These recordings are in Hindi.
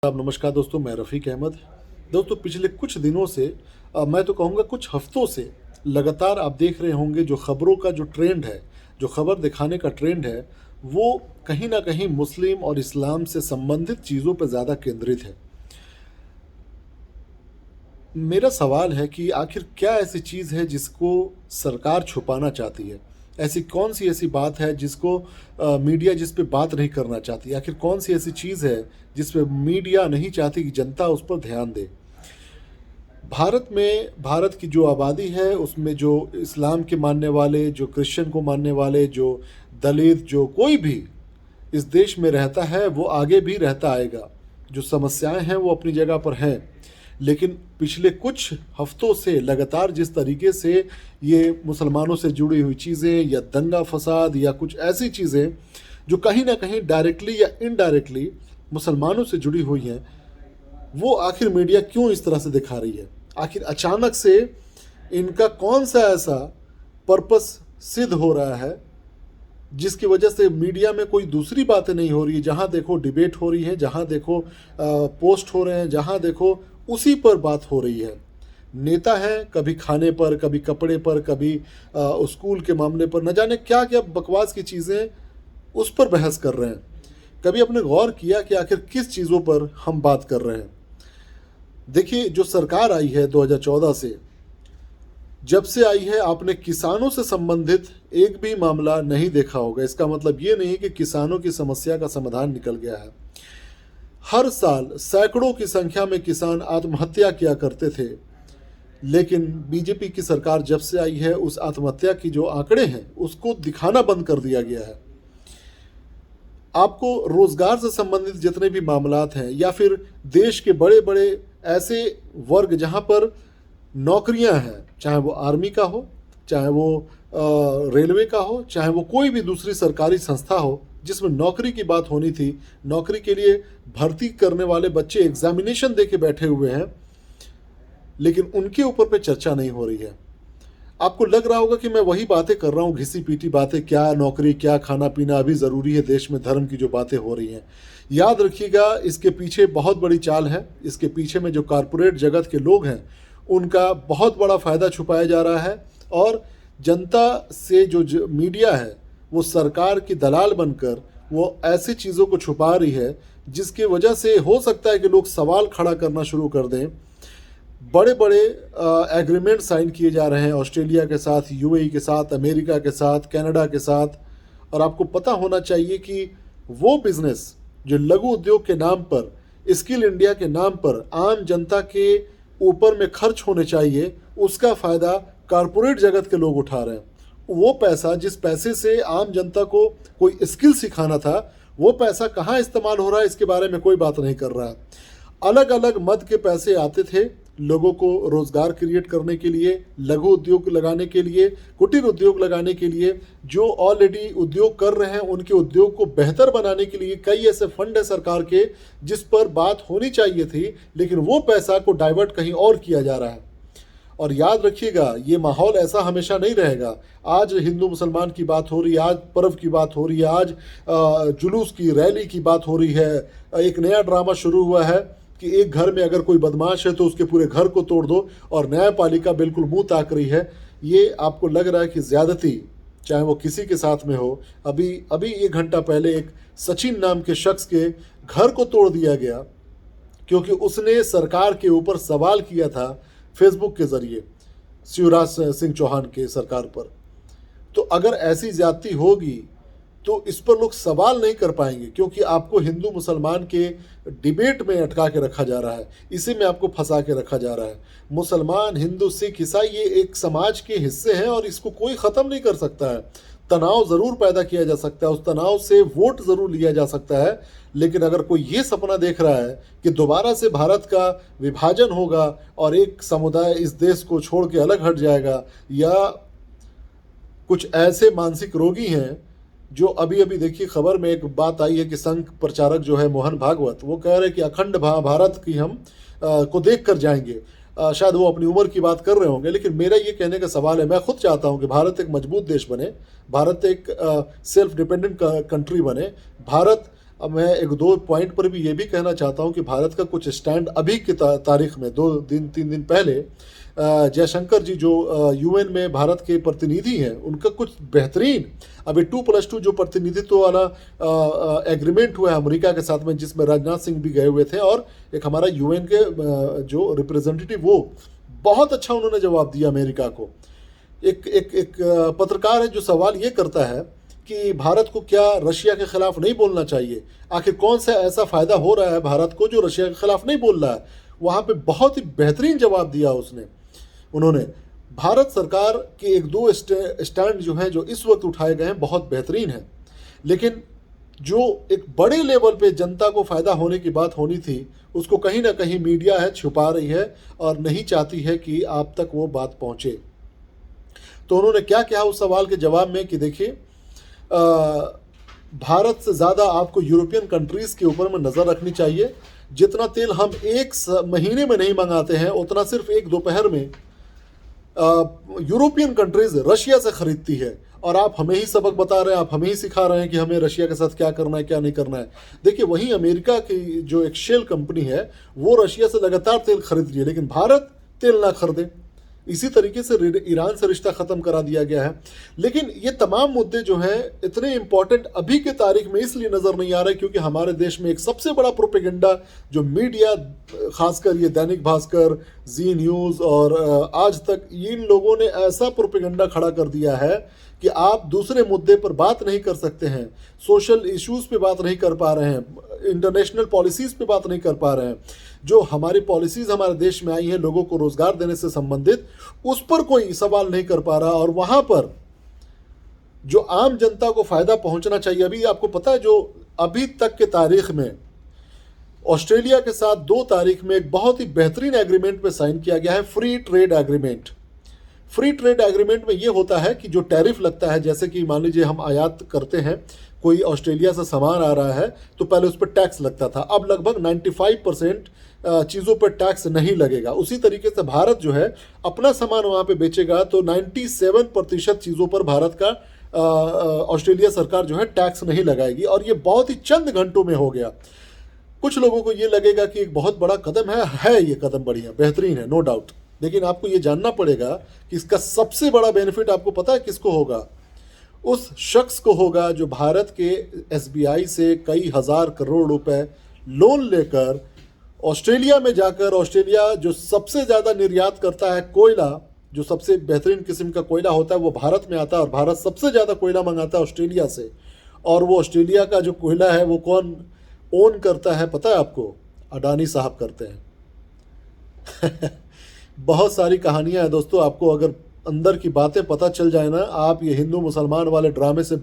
नमस्कार दोस्तों, मैं रफ़ीक अहमद। दोस्तों, पिछले कुछ दिनों से मैं तो कहूँगा कुछ हफ्तों से लगातार आप देख रहे होंगे जो ख़बरों का जो ट्रेंड है, जो ख़बर दिखाने का ट्रेंड है, वो कहीं न कहीं मुस्लिम और इस्लाम से संबंधित चीज़ों पर ज़्यादा केंद्रित है। मेरा सवाल है कि आखिर क्या ऐसी चीज़ है जिसको सरकार छुपाना चाहती है? ऐसी कौन-सी ऐसी बात है जिसको मीडिया जिस पे बात नहीं करना चाहती? आखिर कौन-सी ऐसी चीज़ है जिस पे मीडिया नहीं चाहती कि जनता उस पर ध्यान दे? भारत की जो आबादी है उसमें जो इस्लाम के मानने वाले, जो क्रिश्चियन को मानने वाले, जो दलित, जो कोई भी इस देश में रहता है वो आगे भी रहता आएगा। जो समस्याएं हैं वो अपनी जगह पर हैं, लेकिन पिछले कुछ हफ्तों से लगातार जिस तरीके से ये मुसलमानों से जुड़ी हुई चीज़ें या दंगा फसाद या कुछ ऐसी चीज़ें जो कहीं ना कहीं डायरेक्टली या इनडायरेक्टली मुसलमानों से जुड़ी हुई हैं, वो आखिर मीडिया क्यों इस तरह से दिखा रही है? आखिर अचानक से इनका कौन सा ऐसा पर्पस सिद्ध हो रहा है जिसकी वजह से मीडिया में कोई दूसरी बातें नहीं हो रही है? जहाँ देखो डिबेट हो रही है, जहाँ देखो पोस्ट हो रहे हैं, जहाँ देखो उसी पर बात हो रही है। नेता हैं, कभी खाने पर, कभी कपड़े पर, कभी स्कूल के मामले पर, न जाने क्या क्या बकवास की चीज़ें उस पर बहस कर रहे हैं। कभी आपने गौर किया कि आखिर किस चीज़ों पर हम बात कर रहे हैं? देखिए, जो सरकार आई है 2014 से, जब से आई है आपने किसानों से संबंधित एक भी मामला नहीं देखा होगा। इसका मतलब ये नहीं कि किसानों की समस्या का समाधान निकल गया है। हर साल सैकड़ों की संख्या में किसान आत्महत्या किया करते थे, लेकिन बीजेपी की सरकार जब से आई है उस आत्महत्या की जो आंकड़े हैं उसको दिखाना बंद कर दिया गया है। आपको रोजगार से संबंधित जितने भी मामलात हैं या फिर देश के बड़े बड़े ऐसे वर्ग जहां पर नौकरियां हैं, चाहे वो आर्मी का हो, चाहे वो रेलवे का हो, चाहे वो कोई भी दूसरी सरकारी संस्था हो जिसमें नौकरी की बात होनी थी, नौकरी के लिए भर्ती करने वाले बच्चे एग्जामिनेशन दे के बैठे हुए हैं, लेकिन उनके ऊपर पे चर्चा नहीं हो रही है। आपको लग रहा होगा कि मैं वही बातें कर रहा हूँ, घिसी पीटी बातें, क्या नौकरी, क्या खाना पीना अभी ज़रूरी है देश में, धर्म की जो बातें हो रही हैं। याद रखिएगा, इसके पीछे बहुत बड़ी चाल है। इसके पीछे में जो कारपोरेट जगत के लोग हैं उनका बहुत बड़ा फ़ायदा छुपाया जा रहा है, और जनता से जो मीडिया है वो सरकार की दलाल बनकर वो ऐसी चीज़ों को छुपा रही है जिसकी वजह से हो सकता है कि लोग सवाल खड़ा करना शुरू कर दें। बड़े बड़े एग्रीमेंट साइन किए जा रहे हैं ऑस्ट्रेलिया के साथ, यूएई के साथ, अमेरिका के साथ, कनाडा के साथ। और आपको पता होना चाहिए कि वो बिजनेस जो लघु उद्योग के नाम पर, स्किल इंडिया के नाम पर आम जनता के ऊपर में खर्च होने चाहिए, उसका फ़ायदा कारपोरेट जगत के लोग उठा रहे हैं। वो पैसा, जिस पैसे से आम जनता को कोई स्किल सिखाना था, वो पैसा कहाँ इस्तेमाल हो रहा है इसके बारे में कोई बात नहीं कर रहा है। अलग अलग मद के पैसे आते थे लोगों को रोजगार क्रिएट करने के लिए, लघु उद्योग लगाने के लिए, कुटीर उद्योग लगाने के लिए। जो ऑलरेडी उद्योग कर रहे हैं उनके उद्योग को बेहतर बनाने के लिए कई ऐसे फंड है सरकार के जिस पर बात होनी चाहिए थी, लेकिन वो पैसा को डाइवर्ट कहीं और किया जा रहा है। और याद रखिएगा, ये माहौल ऐसा हमेशा नहीं रहेगा। आज हिंदू मुसलमान की बात हो रही है, आज पर्व की बात हो रही है, आज जुलूस की, रैली की बात हो रही है। एक नया ड्रामा शुरू हुआ है कि एक घर में अगर कोई बदमाश है तो उसके पूरे घर को तोड़ दो, और न्यायपालिका बिल्कुल मुंह ताक रही है। ये आपको लग रहा है कि ज़्यादती चाहे वो किसी के साथ में हो। अभी अभी 1 घंटा पहले एक सचिन नाम के शख्स के घर को तोड़ दिया गया क्योंकि उसने सरकार के ऊपर सवाल किया था फेसबुक के ज़रिए शिवराज सिंह चौहान के सरकार पर। तो अगर ऐसी ज्यादती होगी तो इस पर लोग सवाल नहीं कर पाएंगे, क्योंकि आपको हिंदू मुसलमान के डिबेट में अटका के रखा जा रहा है, इसी में आपको फंसा के रखा जा रहा है। मुसलमान, हिंदू, सिख, ईसाई ये एक समाज के हिस्से हैं और इसको कोई ख़त्म नहीं कर सकता है। तनाव ज़रूर पैदा किया जा सकता है, उस तनाव से वोट ज़रूर लिया जा सकता है, लेकिन अगर कोई ये सपना देख रहा है कि दोबारा से भारत का विभाजन होगा और एक समुदाय इस देश को छोड़ के अलग हट जाएगा, या कुछ ऐसे मानसिक रोगी हैं जो अभी अभी देखिए खबर में एक बात आई है कि संघ प्रचारक जो है मोहन भागवत, वो कह रहे हैं कि अखंड भारत की हम को देख कर जाएंगे। शायद वो अपनी उम्र की बात कर रहे होंगे, लेकिन मेरा ये कहने का सवाल है, मैं खुद चाहता हूँ कि भारत एक मजबूत देश बने, भारत एक सेल्फ डिपेंडेंट कंट्री बने, भारत अब मैं एक दो पॉइंट पर भी ये भी कहना चाहता हूँ कि भारत का कुछ स्टैंड अभी की तारीख में 2 दिन 3 दिन पहले जयशंकर जी जो यूएन में भारत के प्रतिनिधि हैं, उनका कुछ बेहतरीन अभी 2+2 जो प्रतिनिधित्व वाला एग्रीमेंट हुआ है अमेरिका के साथ में, जिसमें राजनाथ सिंह भी गए हुए थे और एक हमारा यूएन के जो रिप्रेजेंटेटिव, वो बहुत अच्छा उन्होंने जवाब दिया अमेरिका को। एक पत्रकार है जो सवाल ये करता है कि भारत को क्या रशिया के खिलाफ नहीं बोलना चाहिए, आखिर कौन सा ऐसा फ़ायदा हो रहा है भारत को जो रशिया के खिलाफ नहीं बोल रहा है। वहाँ पे बहुत ही बेहतरीन जवाब दिया उन्होंने। भारत सरकार के एक दो स्टैंड जो हैं जो इस वक्त उठाए गए हैं बहुत बेहतरीन हैं, लेकिन जो एक बड़े लेवल पे जनता को फ़ायदा होने की बात होनी थी, उसको कहीं ना कहीं मीडिया है छुपा रही है और नहीं चाहती है कि आप तक वो बात पहुँचे। तो उन्होंने क्या कहा उस सवाल के जवाब में कि देखिए, भारत से ज़्यादा आपको यूरोपियन कंट्रीज़ के ऊपर में नज़र रखनी चाहिए। जितना तेल हम एक महीने में नहीं मंगाते हैं, उतना सिर्फ एक दोपहर में यूरोपियन कंट्रीज़ रशिया से ख़रीदती है। और आप हमें ही सबक बता रहे हैं, आप हमें ही सिखा रहे हैं कि हमें रशिया के साथ क्या करना है क्या नहीं करना है। देखिए, वहीं अमेरिका की जो एक शेल कंपनी है वो रशिया से लगातार तेल खरीद रही है, लेकिन भारत तेल ना खरीदे। इसी तरीके से ईरान से रिश्ता ख़त्म करा दिया गया है। लेकिन ये तमाम मुद्दे जो हैं इतने इम्पॉर्टेंट अभी के तारीख में इसलिए नज़र नहीं आ रहे क्योंकि हमारे देश में एक सबसे बड़ा प्रोपेगेंडा जो मीडिया, खासकर ये दैनिक भास्कर, जी न्यूज़ और आज तक, इन लोगों ने ऐसा प्रोपेगेंडा खड़ा कर दिया है कि आप दूसरे मुद्दे पर बात नहीं कर सकते हैं, सोशल इश्यूज़ पे बात नहीं कर पा रहे हैं, इंटरनेशनल पॉलिसीज़ पे बात नहीं कर पा रहे हैं। जो हमारी पॉलिसीज़ हमारे देश में आई हैं लोगों को रोज़गार देने से संबंधित, उस पर कोई सवाल नहीं कर पा रहा। और वहाँ पर जो आम जनता को फ़ायदा पहुँचना चाहिए, अभी आपको पता है जो अभी तक के तारीख़ में ऑस्ट्रेलिया के साथ 2 तारीख में एक बहुत ही बेहतरीन एग्रीमेंट पे साइन किया गया है, free trade agreement. Free trade agreement में ये होता है कि जो टैरिफ लगता है, जैसे कि मान लीजिए हम आयात करते हैं, कोई ऑस्ट्रेलिया से सामान आ रहा है तो पहले उस पर टैक्स लगता था, अब लगभग 95% चीज़ों पर टैक्स नहीं लगेगा। उसी तरीके से भारत जो है अपना सामान वहाँ पे बेचेगा तो 97% चीज़ों पर भारत का ऑस्ट्रेलिया सरकार जो है टैक्स नहीं लगाएगी। और ये बहुत ही चंद घंटों में हो गया। कुछ लोगों को ये लगेगा कि एक बहुत बड़ा कदम है ये कदम बढ़िया बेहतरीन है, नो डाउट, लेकिन आपको ये जानना पड़ेगा कि इसका सबसे बड़ा बेनिफिट आपको पता है किसको होगा? उस शख्स को होगा जो भारत के एसबीआई से कई हज़ार करोड़ रुपए लोन लेकर ऑस्ट्रेलिया में जाकर, ऑस्ट्रेलिया जो सबसे ज़्यादा निर्यात करता है कोयला, जो सबसे बेहतरीन किस्म का कोयला होता है वो भारत में आता है, और भारत सबसे ज़्यादा कोयला मंगाता है ऑस्ट्रेलिया से। और वो ऑस्ट्रेलिया का जो कोयला है वो कौन ओन करता है पता है आपको? अडानी साहब करते हैं। बहुत सारी कहानियां हैं दोस्तों, आपको अगर अंदर की बातें पता चल जाए ना, आप ये हिंदू मुसलमान वाले ड्रामे से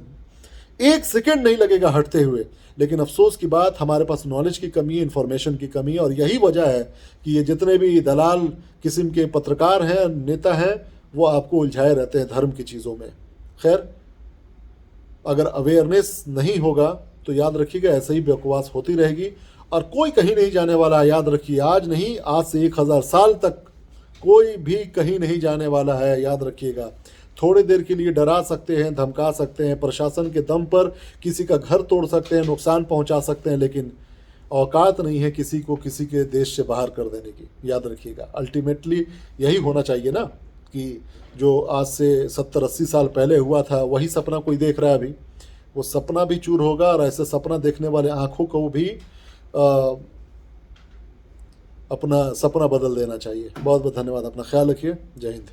1 सेकंड नहीं लगेगा हटते हुए। लेकिन अफसोस की बात, हमारे पास नॉलेज की कमी है, इन्फॉर्मेशन की कमी है, और यही वजह है कि ये जितने भी दलाल किस्म के पत्रकार हैं, नेता हैं, वो आपको उलझाए रहते हैं धर्म की चीज़ों में। खैर, अगर अवेयरनेस नहीं होगा तो याद रखिएगा ऐसे ही बकवास होती रहेगी और कोई कहीं नहीं जाने वाला। याद रखिए, आज नहीं, आज से 1000 साल तक कोई भी कहीं नहीं जाने वाला है, याद रखिएगा। थोड़ी देर के लिए डरा सकते हैं, धमका सकते हैं, प्रशासन के दम पर किसी का घर तोड़ सकते हैं, नुकसान पहुंचा सकते हैं, लेकिन औकात नहीं है किसी को किसी के देश से बाहर कर देने की। याद रखिएगा, अल्टीमेटली यही होना चाहिए ना, कि जो आज से 70-80 साल पहले हुआ था वही सपना कोई देख रहा है अभी, वो सपना भी चूर होगा और ऐसे सपना देखने वाले आँखों को भी अपना सपना बदल देना चाहिए। बहुत बहुत धन्यवाद, अपना ख्याल रखिए, जय हिंद।